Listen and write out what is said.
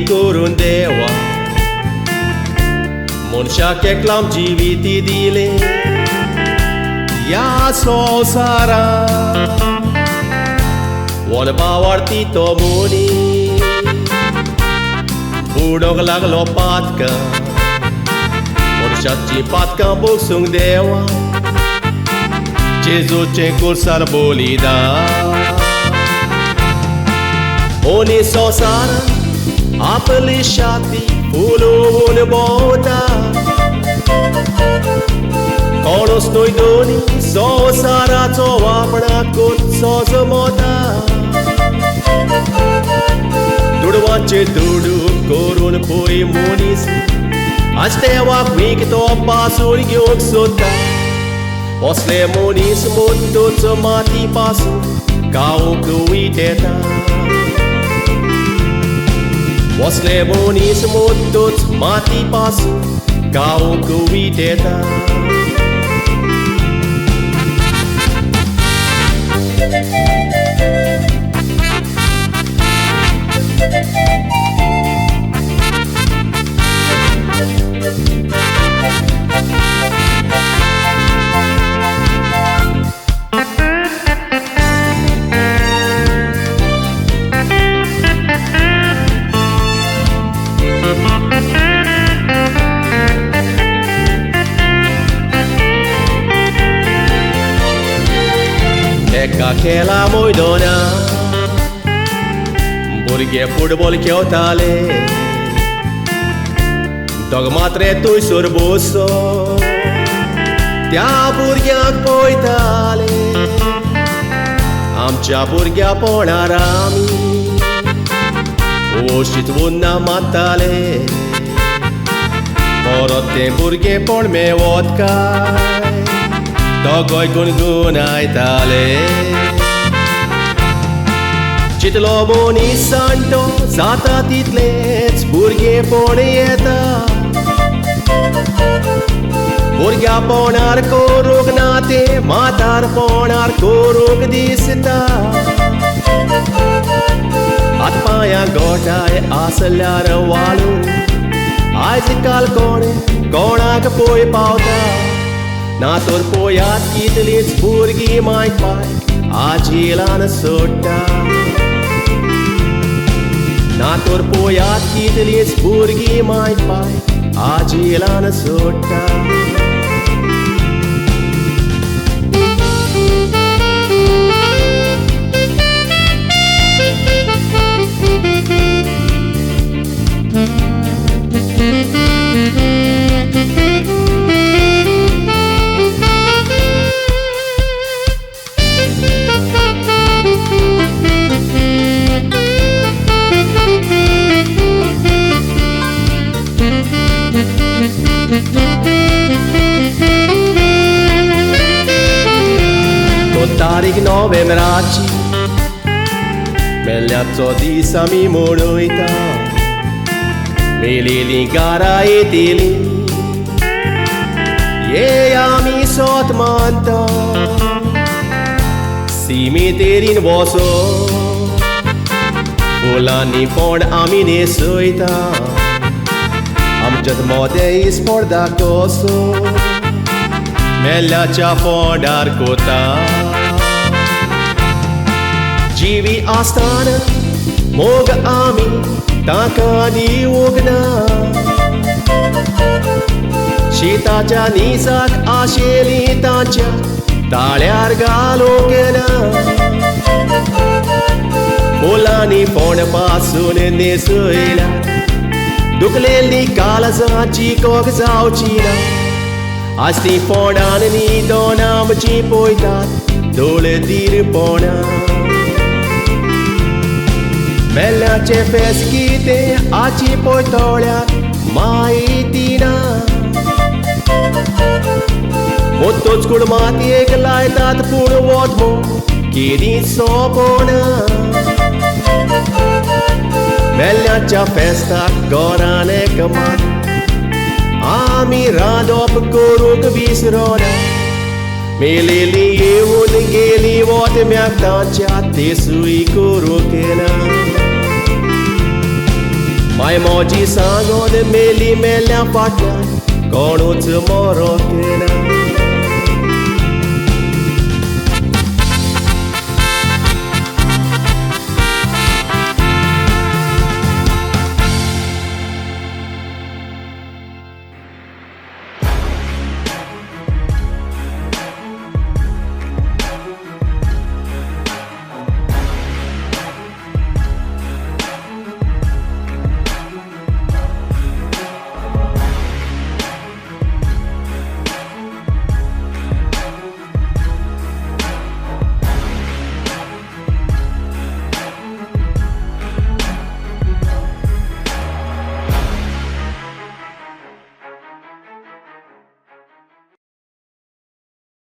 kurundewa Munsha ke klam jiviti dile Ya so sara Wan bawarti to muni Budog laglo patka Munsha chi patka busung dewa Jesu ce kursar bolida Oni so sara Apeli shati Ulun bota Kono stoi doni So sara to apna kut so zamota Dudwache dudu korun poi monis Astewa quick to pasur gyok sota Posle monis mutut mati pasu Kau kuiteta Posle monis mutut mati pasu Kau kuiteta Aquela moidona Burgue futebol que eu tale Dogma tretui sorboso Tia burgea poitale Amcia burgea ponarami Oshit vunna matale Porotte burge pon me vodka Dogoi gungunai tale Citlo boni santo Zata titlets Burge ponieta Burga ponar korug nate Matar ponar korug disita Atpaya gotai asalar walu Aizikal kone Konak poi pauta Na tor poiat kitliți burgii mai pai Agilan sota Na tor poiat kitliți burgii mai pai Agilan sota Tarik novembraci Meliazzo di sami monoita Melili gara etili Yeia mi sot manta Cimiterin voso Volani ford amine soita Amjad mode ispor da coso Meliacea fordar cota Jivi astana Moga ami Takani ogna Shitacha nisak asheli tacha Talyar galokena Polani fon pasun nesuela Dukleli kala zachi kog zauchina Asti fonan ni donam chi poitat Dole dir pona Mella ce feschite aci poitolia mai tina Motoți culmati e glai dat pur vodmo Chidi sopona Mella cea festa gorane camat Amirado pe corug visrona Meleli eun geli vote mi-a tancea Te sui corugena My moji sango de meli melia patna Kono tomorrow kena